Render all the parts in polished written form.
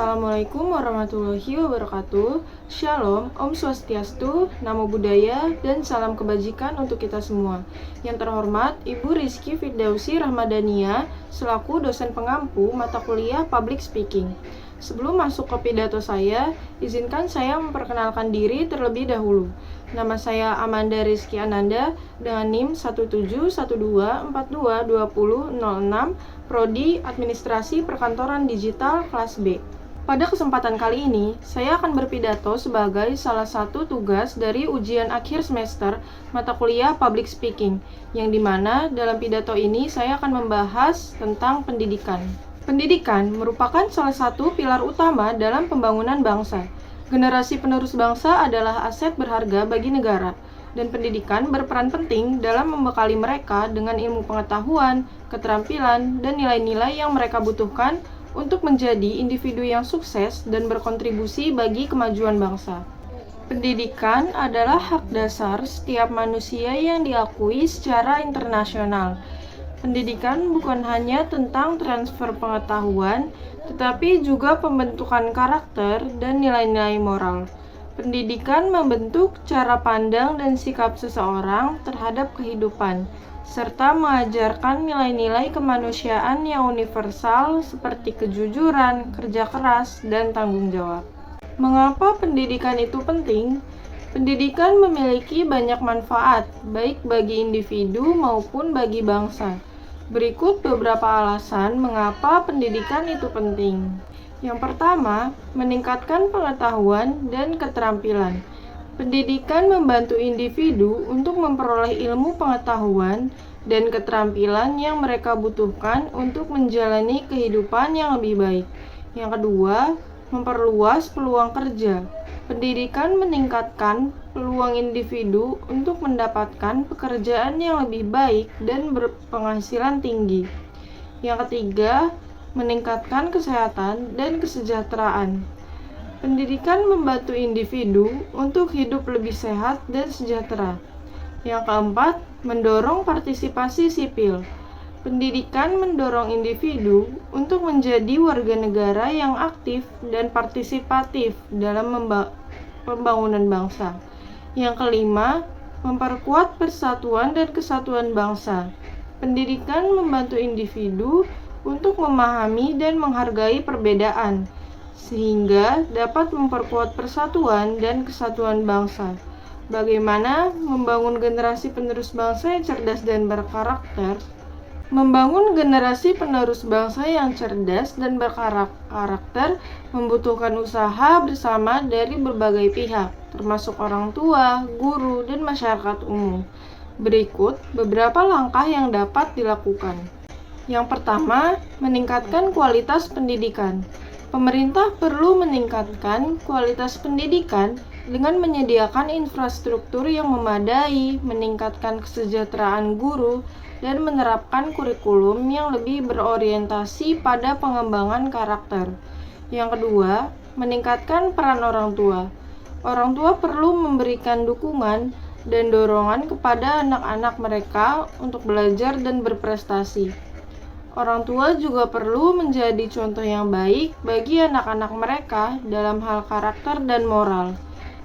Assalamualaikum warahmatullahi wabarakatuh. Shalom, Om Swastiastu, Namo Buddhaya, dan salam kebajikan untuk kita semua. Yang terhormat, Ibu Rizky Firdausi Rahmadania, selaku dosen pengampu mata kuliah Public Speaking. Sebelum masuk ke pidato saya, izinkan saya memperkenalkan diri terlebih dahulu. Nama saya Amanda Rizky Ananda dengan NIM 1712422006, Prodi Administrasi Perkantoran Digital kelas B. Pada kesempatan kali ini, saya akan berpidato sebagai salah satu tugas dari ujian akhir semester mata kuliah Public Speaking, yang dimana dalam pidato ini saya akan membahas tentang pendidikan. Pendidikan merupakan salah satu pilar utama dalam pembangunan bangsa. Generasi penerus bangsa adalah aset berharga bagi negara, dan pendidikan berperan penting dalam membekali mereka dengan ilmu pengetahuan, keterampilan, dan nilai-nilai yang mereka butuhkan untuk menjadi individu yang sukses dan berkontribusi bagi kemajuan bangsa. Pendidikan adalah hak dasar setiap manusia yang diakui secara internasional. Pendidikan bukan hanya tentang transfer pengetahuan, tetapi juga pembentukan karakter dan nilai-nilai moral. Pendidikan membentuk cara pandang dan sikap seseorang terhadap kehidupan, serta mengajarkan nilai-nilai kemanusiaan yang universal seperti kejujuran, kerja keras, dan tanggung jawab. Mengapa pendidikan itu penting? Pendidikan memiliki banyak manfaat, baik bagi individu maupun bagi bangsa. Berikut beberapa alasan mengapa pendidikan itu penting. Yang pertama, meningkatkan pengetahuan dan keterampilan. Pendidikan membantu individu untuk memperoleh ilmu pengetahuan dan keterampilan yang mereka butuhkan untuk menjalani kehidupan yang lebih baik. Yang kedua, memperluas peluang kerja. Pendidikan meningkatkan peluang individu untuk mendapatkan pekerjaan yang lebih baik dan berpenghasilan tinggi. Yang ketiga, meningkatkan kesehatan dan kesejahteraan. Pendidikan membantu individu untuk hidup lebih sehat dan sejahtera. Yang keempat, mendorong partisipasi sipil. Pendidikan mendorong individu untuk menjadi warga negara yang aktif dan partisipatif dalam pembangunan bangsa. Yang kelima, memperkuat persatuan dan kesatuan bangsa. Pendidikan membantu individu untuk memahami dan menghargai perbedaan, sehingga dapat memperkuat persatuan dan kesatuan bangsa. Bagaimana membangun generasi penerus bangsa yang cerdas dan berkarakter? Membangun generasi penerus bangsa yang cerdas dan berkarakter membutuhkan usaha bersama dari berbagai pihak, termasuk orang tua, guru, dan masyarakat umum. Berikut beberapa langkah yang dapat dilakukan. Yang pertama, meningkatkan kualitas pendidikan. Pemerintah perlu meningkatkan kualitas pendidikan dengan menyediakan infrastruktur yang memadai, meningkatkan kesejahteraan guru, dan menerapkan kurikulum yang lebih berorientasi pada pengembangan karakter. Yang kedua, meningkatkan peran orang tua. Orang tua perlu memberikan dukungan dan dorongan kepada anak-anak mereka untuk belajar dan berprestasi. Orang tua juga perlu menjadi contoh yang baik bagi anak-anak mereka dalam hal karakter dan moral.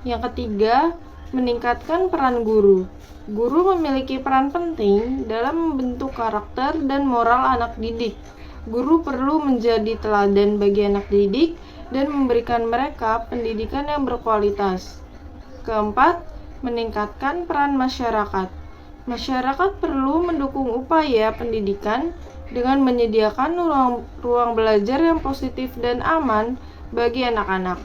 Yang ketiga, meningkatkan peran guru. Guru memiliki peran penting dalam membentuk karakter dan moral anak didik. Guru perlu menjadi teladan bagi anak didik dan memberikan mereka pendidikan yang berkualitas. Keempat, meningkatkan peran masyarakat. Masyarakat perlu mendukung upaya pendidikan dengan menyediakan ruang belajar yang positif dan aman bagi anak-anak.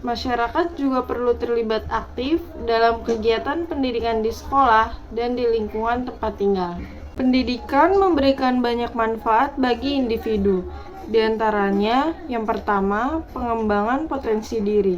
Masyarakat juga perlu terlibat aktif dalam kegiatan pendidikan di sekolah dan di lingkungan tempat tinggal. Pendidikan memberikan banyak manfaat bagi individu. Di antaranya, yang pertama, pengembangan potensi diri.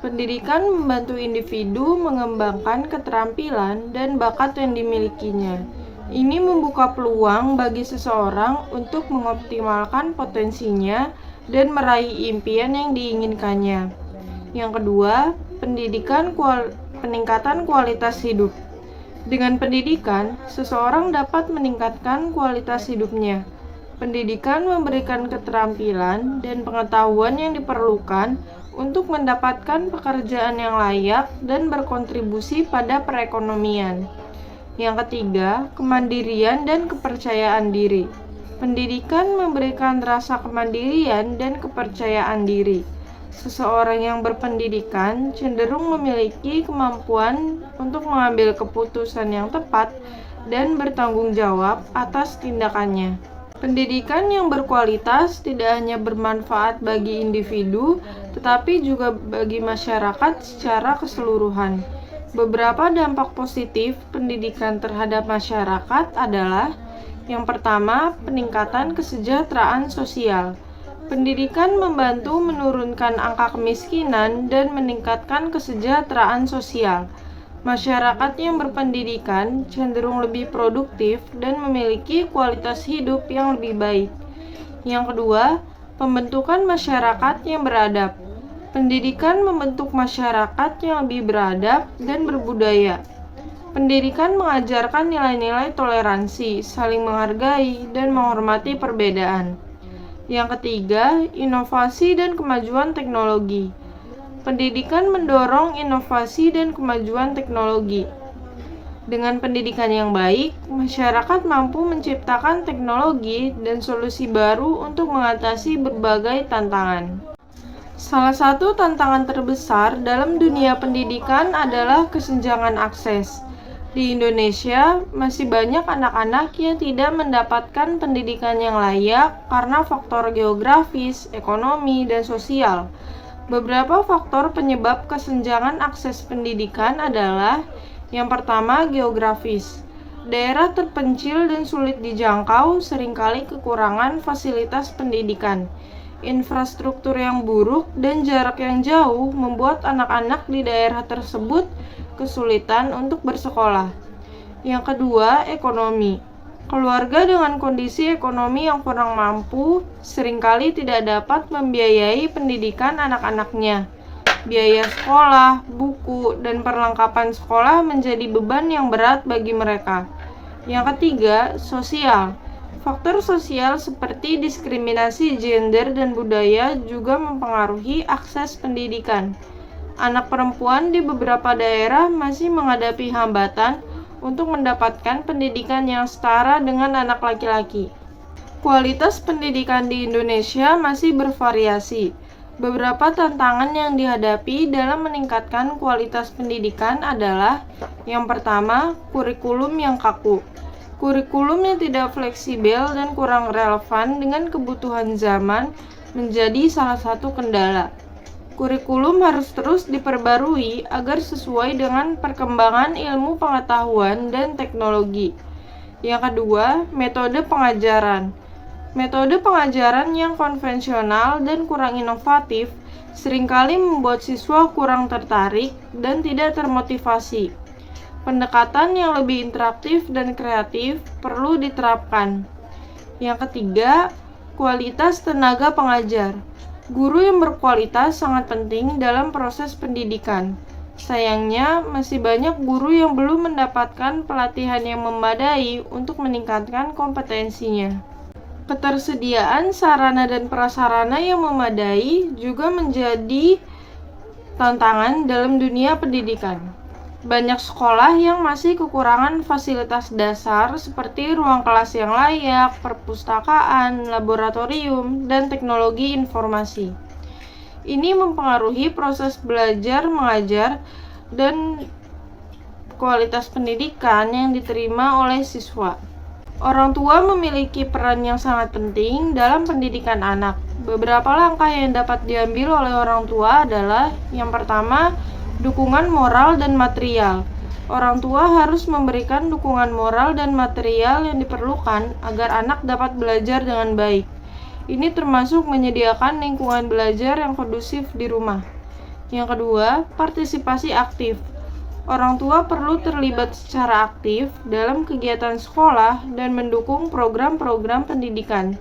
Pendidikan membantu individu mengembangkan keterampilan dan bakat yang dimilikinya. Ini membuka peluang bagi seseorang untuk mengoptimalkan potensinya dan meraih impian yang diinginkannya. Yang kedua, peningkatan kualitas hidup. Dengan pendidikan, seseorang dapat meningkatkan kualitas hidupnya. Pendidikan memberikan keterampilan dan pengetahuan yang diperlukan untuk mendapatkan pekerjaan yang layak dan berkontribusi pada perekonomian. Yang ketiga, kemandirian dan kepercayaan diri. Pendidikan memberikan rasa kemandirian dan kepercayaan diri. Seseorang yang berpendidikan cenderung memiliki kemampuan untuk mengambil keputusan yang tepat dan bertanggung jawab atas tindakannya. Pendidikan yang berkualitas tidak hanya bermanfaat bagi individu, tetapi juga bagi masyarakat secara keseluruhan. Beberapa dampak positif pendidikan terhadap masyarakat adalah: yang pertama, peningkatan kesejahteraan sosial. Pendidikan membantu menurunkan angka kemiskinan dan meningkatkan kesejahteraan sosial. Masyarakat yang berpendidikan cenderung lebih produktif dan memiliki kualitas hidup yang lebih baik. Yang kedua, pembentukan masyarakat yang beradab. Pendidikan membentuk masyarakat yang lebih beradab dan berbudaya. Pendidikan mengajarkan nilai-nilai toleransi, saling menghargai, dan menghormati perbedaan. Yang ketiga, inovasi dan kemajuan teknologi. Pendidikan mendorong inovasi dan kemajuan teknologi. Dengan pendidikan yang baik, masyarakat mampu menciptakan teknologi dan solusi baru untuk mengatasi berbagai tantangan. Salah satu tantangan terbesar dalam dunia pendidikan adalah kesenjangan akses. Di Indonesia, masih banyak anak-anak yang tidak mendapatkan pendidikan yang layak karena faktor geografis, ekonomi, dan sosial. Beberapa faktor penyebab kesenjangan akses pendidikan adalah: yang pertama, geografis. Daerah terpencil dan sulit dijangkau seringkali kekurangan fasilitas pendidikan. Infrastruktur yang buruk dan jarak yang jauh membuat anak-anak di daerah tersebut kesulitan untuk bersekolah. Yang kedua, ekonomi. Keluarga dengan kondisi ekonomi yang kurang mampu seringkali tidak dapat membiayai pendidikan anak-anaknya. Biaya sekolah, buku, dan perlengkapan sekolah menjadi beban yang berat bagi mereka. Yang ketiga, sosial. Faktor sosial seperti diskriminasi gender dan budaya juga mempengaruhi akses pendidikan. Anak perempuan di beberapa daerah masih menghadapi hambatan untuk mendapatkan pendidikan yang setara dengan anak laki-laki. Kualitas pendidikan di Indonesia masih bervariasi. Beberapa tantangan yang dihadapi dalam meningkatkan kualitas pendidikan adalah: yang pertama, kurikulum yang kaku. Kurikulum yang tidak fleksibel dan kurang relevan dengan kebutuhan zaman menjadi salah satu kendala. Kurikulum harus terus diperbarui agar sesuai dengan perkembangan ilmu pengetahuan dan teknologi. Yang kedua, metode pengajaran. Metode pengajaran yang konvensional dan kurang inovatif seringkali membuat siswa kurang tertarik dan tidak termotivasi. Pendekatan yang lebih interaktif dan kreatif perlu diterapkan. Yang ketiga, kualitas tenaga pengajar. Guru yang berkualitas sangat penting dalam proses pendidikan. Sayangnya, masih banyak guru yang belum mendapatkan pelatihan yang memadai untuk meningkatkan kompetensinya. Ketersediaan sarana dan prasarana yang memadai juga menjadi tantangan dalam dunia pendidikan. Banyak sekolah yang masih kekurangan fasilitas dasar seperti ruang kelas yang layak, perpustakaan, laboratorium, dan teknologi informasi. Ini mempengaruhi proses belajar mengajar dan kualitas pendidikan yang diterima oleh siswa. Orang tua memiliki peran yang sangat penting dalam pendidikan anak. Beberapa langkah yang dapat diambil oleh orang tua adalah: yang pertama, dukungan moral dan material. Orang tua harus memberikan dukungan moral dan material yang diperlukan agar anak dapat belajar dengan baik. Ini termasuk menyediakan lingkungan belajar yang kondusif di rumah. Yang kedua, partisipasi aktif. Orang tua perlu terlibat secara aktif dalam kegiatan sekolah dan mendukung program-program pendidikan.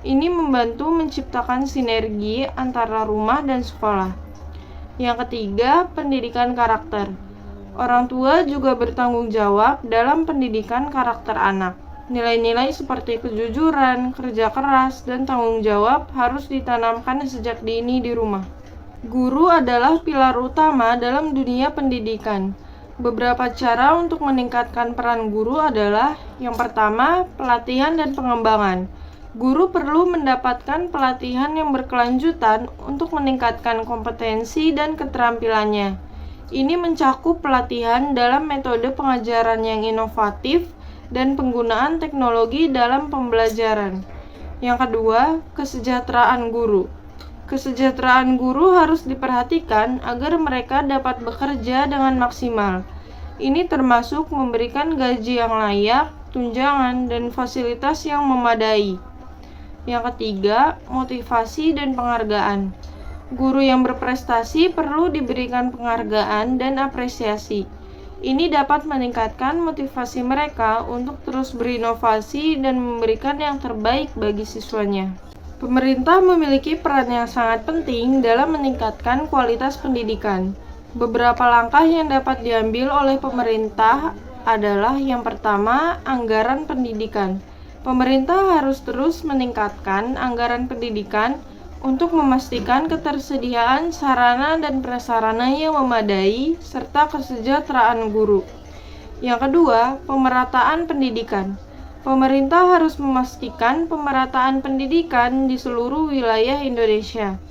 Ini membantu menciptakan sinergi antara rumah dan sekolah. Yang ketiga, pendidikan karakter. Orang tua juga bertanggung jawab dalam pendidikan karakter anak. Nilai-nilai seperti kejujuran, kerja keras, dan tanggung jawab harus ditanamkan sejak dini di rumah. Guru adalah pilar utama dalam dunia pendidikan. Beberapa cara untuk meningkatkan peran guru adalah: yang pertama, pelatihan dan pengembangan. Guru perlu mendapatkan pelatihan yang berkelanjutan untuk meningkatkan kompetensi dan keterampilannya. Ini mencakup pelatihan dalam metode pengajaran yang inovatif dan penggunaan teknologi dalam pembelajaran. Yang kedua, kesejahteraan guru. Kesejahteraan guru harus diperhatikan agar mereka dapat bekerja dengan maksimal. Ini termasuk memberikan gaji yang layak, tunjangan, dan fasilitas yang memadai. Yang ketiga, motivasi dan penghargaan. Guru yang berprestasi perlu diberikan penghargaan dan apresiasi. Ini dapat meningkatkan motivasi mereka untuk terus berinovasi dan memberikan yang terbaik bagi siswanya. Pemerintah memiliki peran yang sangat penting dalam meningkatkan kualitas pendidikan. Beberapa langkah yang dapat diambil oleh pemerintah adalah: yang pertama, anggaran pendidikan. Pemerintah harus terus meningkatkan anggaran pendidikan untuk memastikan ketersediaan sarana dan prasarana yang memadai serta kesejahteraan guru. Yang kedua, pemerataan pendidikan. Pemerintah harus memastikan pemerataan pendidikan di seluruh wilayah Indonesia.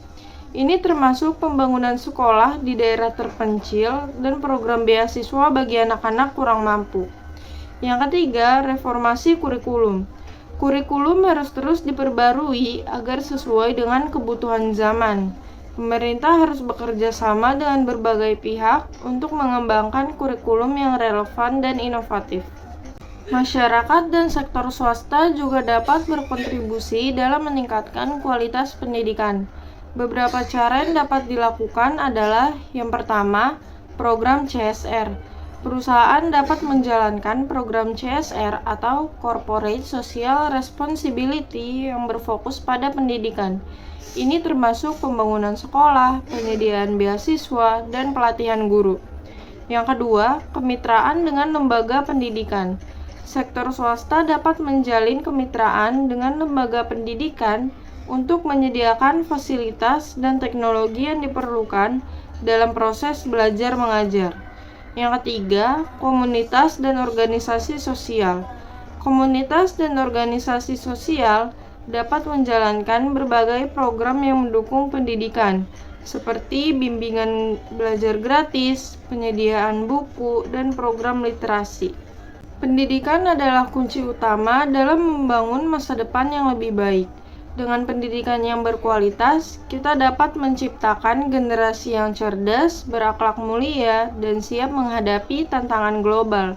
Ini termasuk pembangunan sekolah di daerah terpencil dan program beasiswa bagi anak-anak kurang mampu. Yang ketiga, reformasi kurikulum. Kurikulum harus terus diperbarui agar sesuai dengan kebutuhan zaman. Pemerintah harus bekerja sama dengan berbagai pihak untuk mengembangkan kurikulum yang relevan dan inovatif. Masyarakat dan sektor swasta juga dapat berkontribusi dalam meningkatkan kualitas pendidikan. Beberapa cara yang dapat dilakukan adalah: yang pertama, program CSR. Perusahaan dapat menjalankan program CSR atau Corporate Social Responsibility yang berfokus pada pendidikan. Ini termasuk pembangunan sekolah, penyediaan beasiswa, dan pelatihan guru. Yang kedua, kemitraan dengan lembaga pendidikan. Sektor swasta dapat menjalin kemitraan dengan lembaga pendidikan untuk menyediakan fasilitas dan teknologi yang diperlukan dalam proses belajar mengajar. Yang ketiga, komunitas dan organisasi sosial. Komunitas dan organisasi sosial dapat menjalankan berbagai program yang mendukung pendidikan, seperti bimbingan belajar gratis, penyediaan buku, dan program literasi. Pendidikan adalah kunci utama dalam membangun masa depan yang lebih baik. Dengan pendidikan yang berkualitas, kita dapat menciptakan generasi yang cerdas, berakhlak mulia, dan siap menghadapi tantangan global.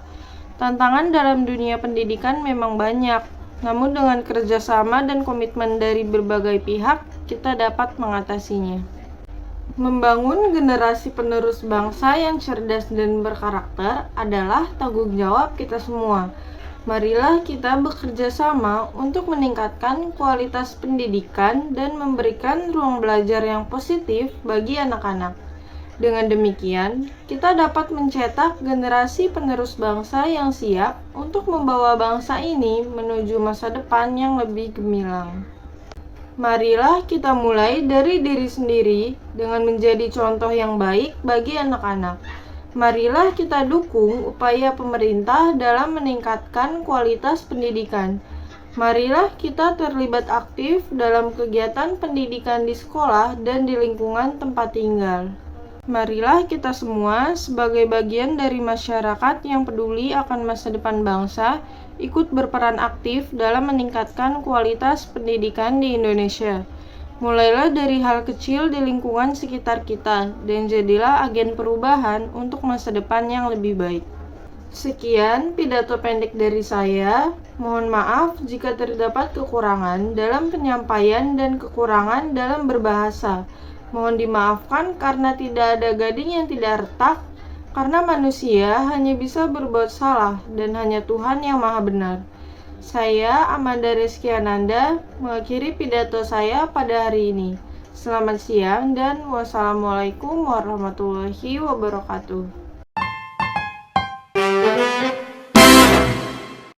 Tantangan dalam dunia pendidikan memang banyak, namun dengan kerjasama dan komitmen dari berbagai pihak, kita dapat mengatasinya. Membangun generasi penerus bangsa yang cerdas dan berkarakter adalah tanggung jawab kita semua. Marilah kita bekerja sama untuk meningkatkan kualitas pendidikan dan memberikan ruang belajar yang positif bagi anak-anak. Dengan demikian, kita dapat mencetak generasi penerus bangsa yang siap untuk membawa bangsa ini menuju masa depan yang lebih gemilang. Marilah kita mulai dari diri sendiri dengan menjadi contoh yang baik bagi anak-anak. Marilah kita dukung upaya pemerintah dalam meningkatkan kualitas pendidikan. Marilah kita terlibat aktif dalam kegiatan pendidikan di sekolah dan di lingkungan tempat tinggal. Marilah kita semua sebagai bagian dari masyarakat yang peduli akan masa depan bangsa, ikut berperan aktif dalam meningkatkan kualitas pendidikan di Indonesia. Mulailah dari hal kecil di lingkungan sekitar kita, dan jadilah agen perubahan untuk masa depan yang lebih baik. Sekian pidato pendek dari saya. Mohon maaf jika terdapat kekurangan dalam penyampaian dan kekurangan dalam berbahasa. Mohon dimaafkan karena tidak ada gading yang tidak retak, karena manusia hanya bisa berbuat salah dan hanya Tuhan yang Maha Benar. Saya, Amanda Rizky Ananda, mengakhiri pidato saya pada hari ini. Selamat siang dan wassalamualaikum warahmatullahi wabarakatuh.